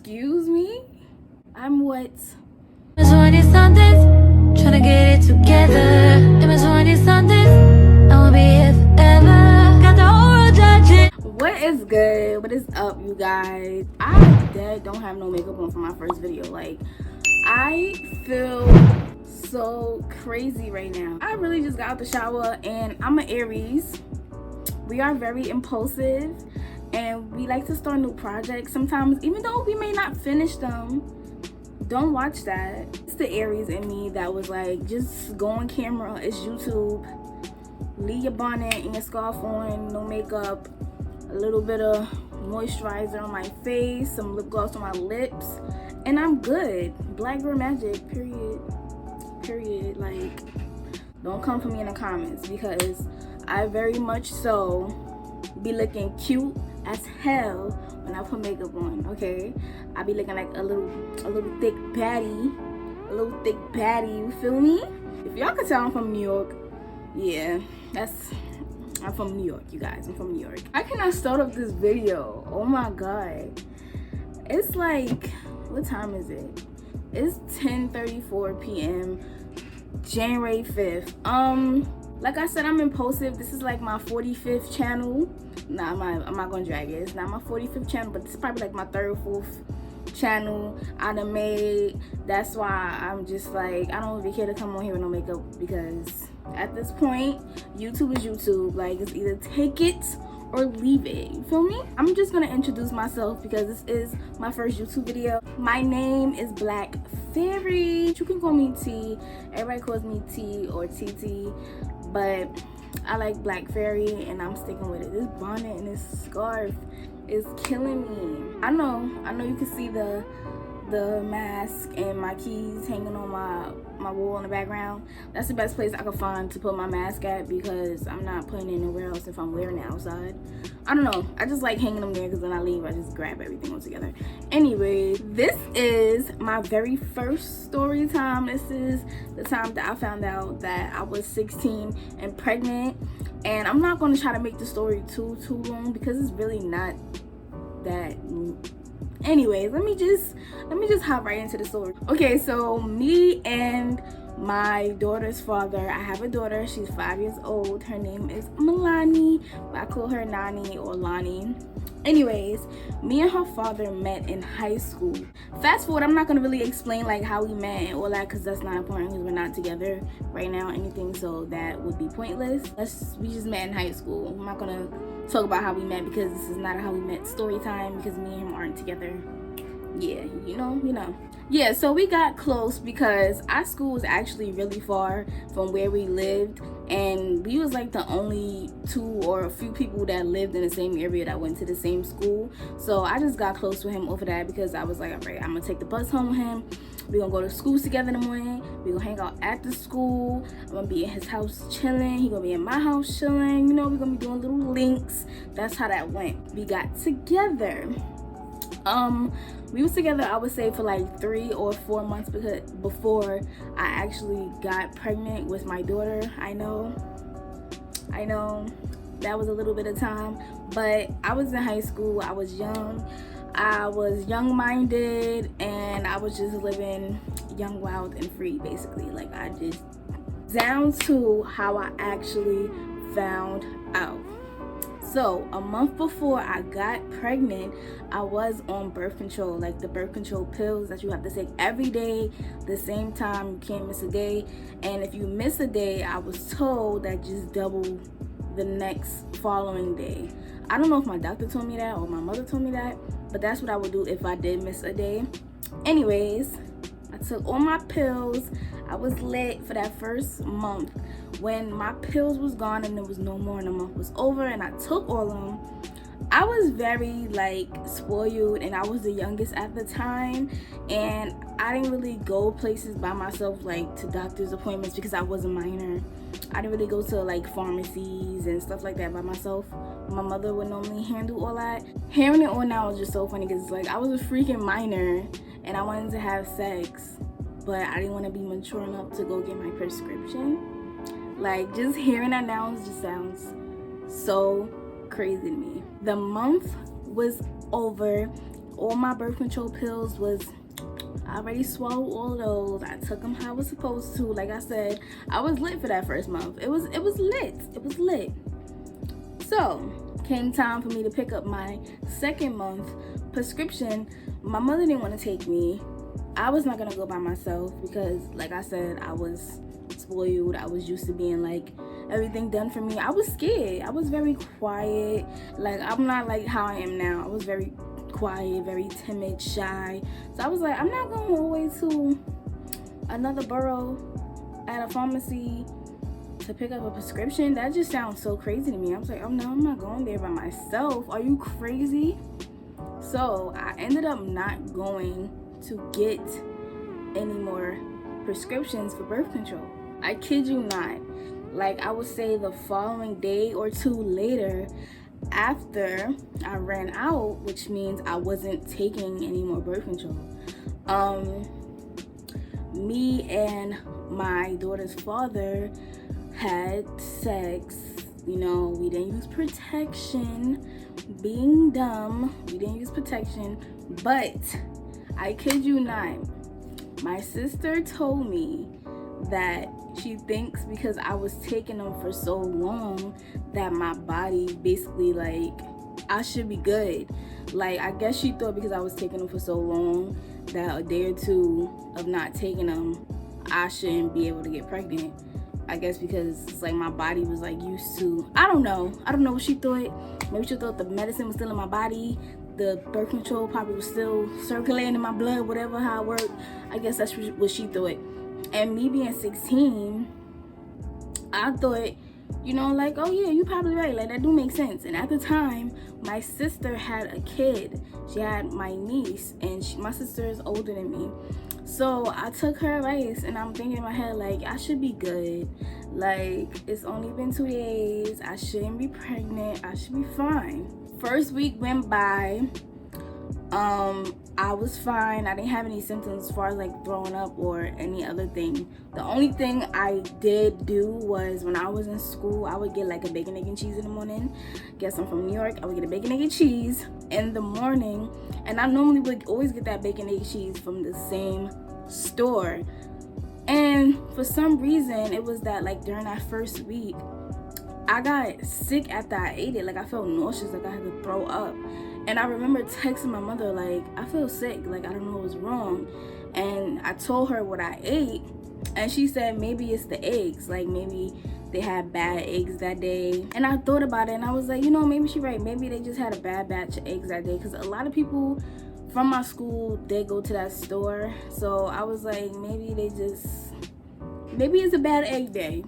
Excuse me? I'm what? It's 20 something, trying to get it together. It's 20 something, I won't be here forever. Got the whole world judging. What is good? What is up, you guys? I don't have no makeup on for my first video. Like, I feel so crazy right now. I really just got out the shower, and I'm an Aries. We are very impulsive, and we like to start new projects sometimes, even though we may not finish them. Don't watch that. It's the Aries in me that was like, just go on camera, it's YouTube, leave your bonnet and your scarf on, no makeup, a little bit of moisturizer on my face, some lip gloss on my lips, and I'm good. Black girl magic, period. Like, don't come for me in the comments, because I very much so be looking cute as hell when I put makeup on, okay? I be looking like a little thick baddie, you feel me? If y'all can tell, I'm from New York. Yeah, I'm from New York, you guys. I'm from New York. I cannot start up this video. Oh my god. It's like, what time is it? It's 10:34 p.m. January 5th. Like I said, I'm impulsive. This is like my 45th channel. Nah, I'm not gonna drag it. It's not my 45th channel, but this is probably like my 3rd or 4th channel I done made. That's why I'm just like, I don't really care to come on here with no makeup, because at this point, YouTube is YouTube. Like, it's either take it or leave it, you feel me? I'm just gonna introduce myself because this is my first YouTube video. My name is Black Fairy. You can call me T. Everybody calls me T or TT, but I like Black Fairy and I'm sticking with it. This bonnet and this scarf is killing me. I know you can see the mask and my keys hanging on my wall in the background. That's the best place I could find to put my mask at, because I'm not putting it anywhere else if I'm wearing it outside. I don't know, I just like hanging them there, because when I leave I just grab everything all together. Anyway, this is my very first story time. This is the time that I found out that I was 16 and pregnant, and I'm not going to try to make the story too long, because it's really not that. Anyways, let me just hop right into the story. Okay, so me and my daughter's father, I have a daughter, she's 5 years old. Her name is Milani, but I call her Nani or Lani. Anyways, me and her father met in high school. Fast forward, I'm not gonna really explain like how we met and all that, because that's not important, because we're not together right now or anything, so that would be pointless. We just met in high school. I'm not gonna talk about how we met, because this is not how we met story time, because me and him aren't together. Yeah, you know. Yeah, so we got close because our school was actually really far from where we lived, and we was like the only 2 or a few people that lived in the same area that went to the same school. So I just got close with him over that, because I was like, all right, I'm gonna take the bus home with him. We're gonna go to school together in the morning. We're gonna hang out at the school. I'm gonna be in his house chilling. He gonna be in my house chilling. You know, we're gonna be doing little links. That's how that went. We got together. We was together, I would say, for like 3 or 4 months, because before I actually got pregnant with my daughter. I know that was a little bit of time, but I was in high school. I was young-minded, and I was just living young, wild, and free, basically. Like, I just, down to how I actually found out. So a month before I got pregnant, I was on birth control, like the birth control pills that you have to take every day, the same time. You can't miss a day, and if you miss a day, I was told that just double the next following day. I don't know if my doctor told me that or my mother told me that, but that's what I would do if I did miss a day. Anyways, I took all my pills. I was lit for that first month. When my pills was gone and there was no more and the month was over and I took all of them, I was very like spoiled, and I was the youngest at the time, and I didn't really go places by myself, like to doctor's appointments, because I was a minor. I didn't really go to like pharmacies and stuff like that by myself. My mother would normally handle all that. Hearing it all now is just so funny, because like, I was a freaking minor and I wanted to have sex, but I didn't want to be mature enough to go get my prescription. Like, just hearing that now just sounds so crazy to me. The month was over All my birth control pills was, I already swallowed all of those. I took them how I was supposed to. Like I said, I was lit for that first month. It was lit. It was lit. So came time for me to pick up my second month prescription. My mother didn't want to take me. I was not gonna go by myself because, like I said, I was spoiled. I was used to being like everything done for me. I was scared. I was very quiet. Like, I'm not like how I am now. I was very quiet, very timid, shy. So I was like, I'm not going all the way to another borough at a pharmacy to pick up a prescription. That just sounds so crazy to me. I was like, oh no, I'm not going there by myself. Are you crazy? So I ended up not going to get any more prescriptions for birth control. I kid you not. Like, I would say the following day or two later, after I ran out, which means I wasn't taking any more birth control, me and my daughter's father had sex. You know, we didn't use protection. Being dumb, we didn't use protection. But I kid you not, my sister told me that she thinks because I was taking them for so long that my body basically, like, I should be good. Like, I guess she thought because I was taking them for so long that a day or two of not taking them, I shouldn't be able to get pregnant. I guess because it's like my body was like used to, I don't know what she thought. Maybe she thought the medicine was still in my body, the birth control probably was still circulating in my blood, whatever, how it worked. I guess that's what she thought. And me being 16, I thought, you know, like, oh yeah, you probably right, like that do make sense. And at the time, my sister had a kid. She had my niece, and my sister is older than me. So I took her advice, and I'm thinking in my head, like, I should be good. Like, it's only been 2 days. I shouldn't be pregnant. I should be fine. First week went by. I was fine. I didn't have any symptoms as far as like throwing up or any other thing. The only thing I did do was when I was in school, I would get like a bacon, egg, and cheese in the morning. Guess I'm from New York. I would get a bacon, egg, and cheese in the morning. And I normally would always get that bacon, egg, cheese from the same store. And for some reason, it was that like during that first week, I got sick after I ate it. Like, I felt nauseous, like I had to throw up. And I remember texting my mother, like, I feel sick, like I don't know what's wrong. And I told her what I ate, and she said maybe it's the eggs, like maybe they had bad eggs that day. And I thought about it, and I was like, you know, maybe she's right. Maybe they just had a bad batch of eggs that day, because a lot of people from my school, they go to that store. So I was like, maybe it's a bad egg day.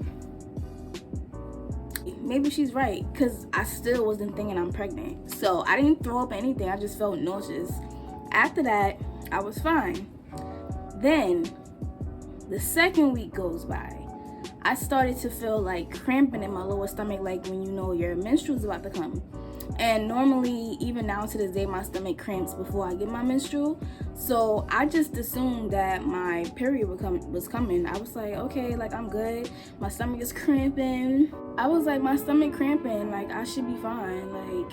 Maybe she's right, because I still wasn't thinking I'm pregnant. So I didn't throw up anything. I just felt nauseous. After that, I was fine. Then the second week goes by. I started to feel like cramping in my lower stomach, like when you know your menstrual's about to come. And normally, even now to this day, my stomach cramps before I get my menstrual. So I just assumed that my period was coming. I was like, okay, like I'm good. My stomach is cramping. I was like, my stomach cramping, like I should be fine. Like,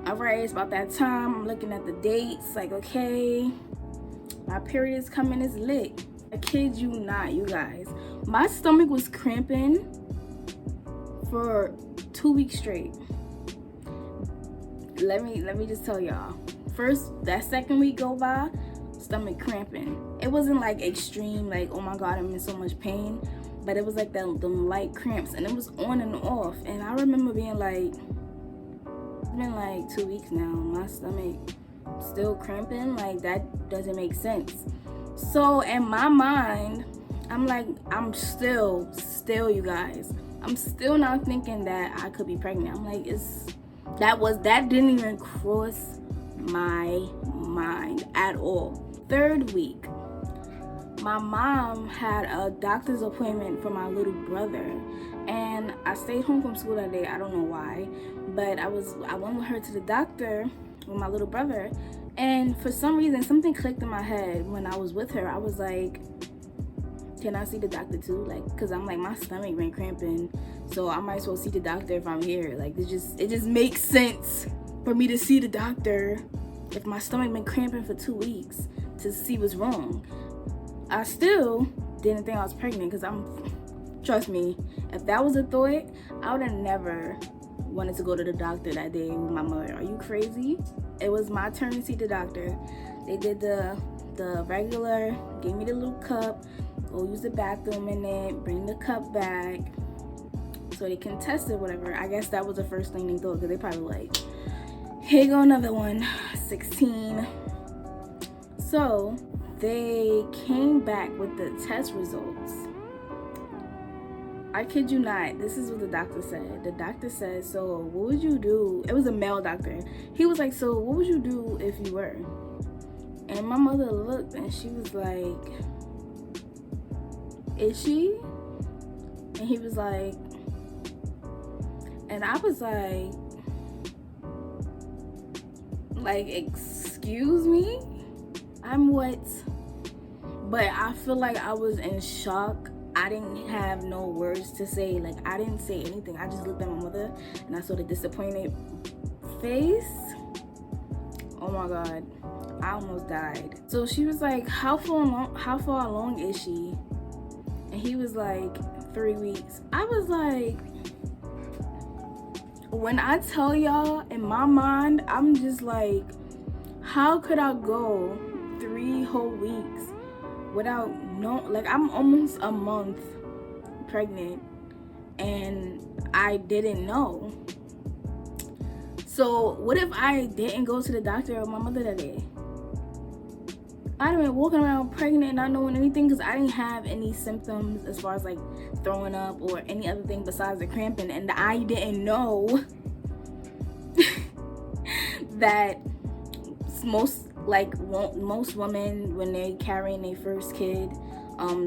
all right, it's about that time. I'm looking at the dates, like, okay, my period is coming, it's lit. I kid you not, you guys. My stomach was cramping for 2 weeks straight. Let me just tell y'all. First, that second week go by, stomach cramping. It wasn't like extreme, like, oh my God, I'm in so much pain. But it was like them light cramps, and it was on and off. And I remember being like, it's been like 2 weeks now, my stomach still cramping. Like, that doesn't make sense. So in my mind, I'm like, I'm still you guys, I'm still not thinking that I could be pregnant. I'm like, that didn't even cross my mind at all. Third week, my mom had a doctor's appointment for my little brother, and I stayed home from school that day. I don't know why, but I went with her to the doctor with my little brother, and for some reason something clicked in my head when I was with her. I was like, can I see the doctor too? Like, cause I'm like, my stomach been cramping, so I might as well see the doctor if I'm here. Like, it just makes sense for me to see the doctor if my stomach been cramping for 2 weeks to see what's wrong. I still didn't think I was pregnant because trust me, if that was a thought, I would have never wanted to go to the doctor that day with my mother. Are you crazy? It was my turn to see the doctor. They did the regular, gave me the little cup, go use the bathroom in it, bring the cup back so they can test it, whatever. I guess that was the first thing they thought, because they probably like, here go another one, 16. So they came back with the test results. I kid you not, this is what the doctor said. The doctor said, so what would you do? It was a male doctor. He was like, so what would you do if you were? And my mother looked and she was like, is she? And he was like, and I was like, excuse me? I'm what? But I feel like I was in shock. I didn't have no words to say. Like, I didn't say anything. I just looked at my mother and I saw the disappointed face. Oh my God, I almost died. So she was like, how far along is she? And he was like, 3 weeks. I was like, when I tell y'all, in my mind, I'm just like, how could I go 3 whole weeks without like, I'm almost a month pregnant and I didn't know. So what if I didn't go to the doctor or my mother that day? I'd have been walking around pregnant and not knowing anything, because I didn't have any symptoms as far as like throwing up or any other thing besides the cramping, and I didn't know that most women, when they carrying their first kid,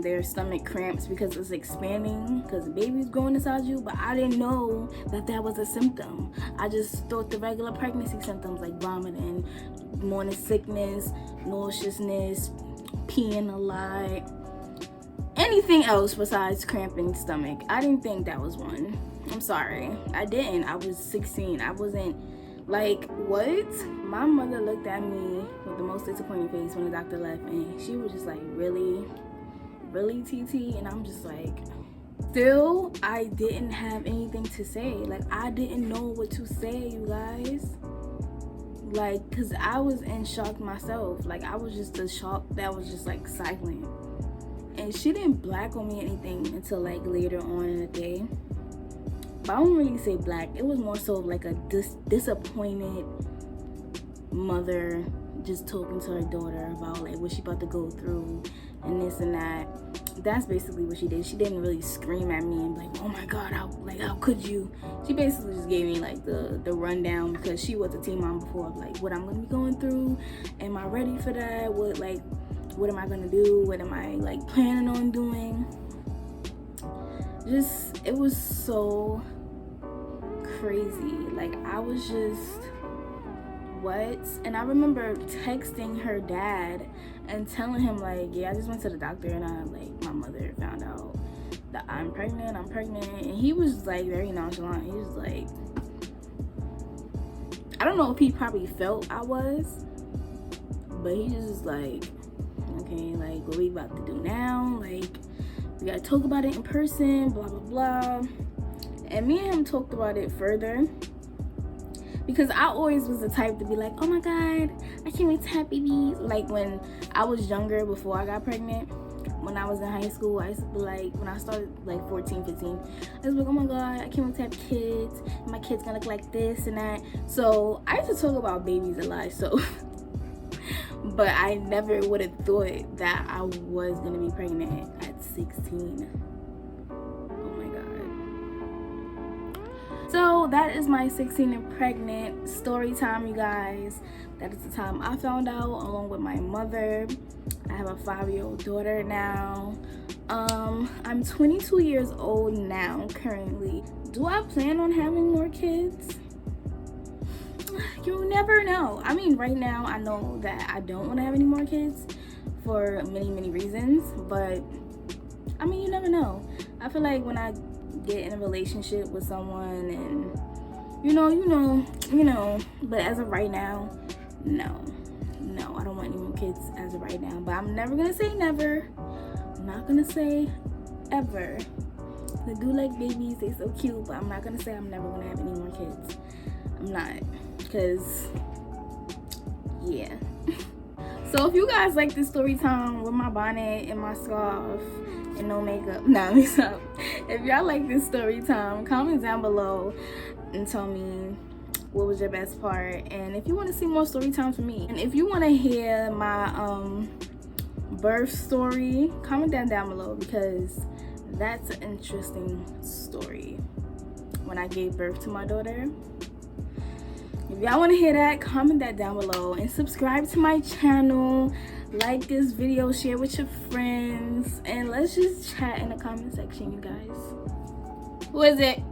their stomach cramps because it's expanding, because the baby's growing inside you. But I didn't know that was a symptom. I just thought the regular pregnancy symptoms, like vomiting, morning sickness, nauseousness, peeing a lot, anything else besides cramping stomach. I didn't think that was one. I'm sorry, I didn't. I was 16. I wasn't like, what? My mother looked at me with the most disappointing face when the doctor left, and she was just like, really TT? And I'm just like, still, I didn't have anything to say. Like, I didn't know what to say, you guys. Like, because I was in shock myself. Like, I was just a shock that was just like silent. And she didn't black on me anything until like later on in the day. But I won't really say black. It was more so like a disappointed mother just talking to her daughter about like what she about to go through and this and that. That's basically what she did. She didn't really scream at me and be like, oh my God, how could you? She basically just gave me like the rundown, because she was a teen mom before, of like what I'm gonna be going through. Am I ready for that? What am I gonna do? What am I like planning on doing? Just, it was so crazy. Like, I was just, what? And I remember texting her dad and telling him like, yeah, I just went to the doctor and my mother found out that I'm pregnant. And he was like very nonchalant. He was like, I don't know if he probably felt I was, but he just was like, okay, like, what we about to do now? Like, we gotta talk about it in person, blah blah blah. And me and him talked about it further, because I always was the type to be like, oh my God, I can't wait to have babies. Like, when I was younger, before I got pregnant, when I was in high school, I used to be like, when I started like 14, 15, I was like, oh my God, I can't wait to have kids. My kid's gonna look like this and that. So I used to talk about babies a lot. So but I never would have thought that I was gonna be pregnant at 16. Oh my God. So that is my 16 and pregnant story time, you guys. That is the time I found out, along with my mother. I have a 5-year-old daughter now. I'm 22 years old now, currently. Do I plan on having more kids? You never know. I mean, right now I know that I don't want to have any more kids for many reasons, but I mean, you never know. I feel like when I get in a relationship with someone and you know, but as of right now, no. kids as of right now, but I'm never gonna say never. I'm not gonna say ever. I do like babies, they so cute, but I'm not gonna say I'm never gonna have any more kids. I'm not, because yeah. So if you guys like this story time with my bonnet and my scarf and no makeup, nah, mix up. If y'all like this story time, comment down below and tell me what was your best part, and if you want to see more story times from me, and if you want to hear my birth story, comment that down below, because that's an interesting story when I gave birth to my daughter. If y'all want to hear that, comment that down below, and subscribe to my channel, like this video, share with your friends, and let's just chat in the comment section, you guys. Who is it?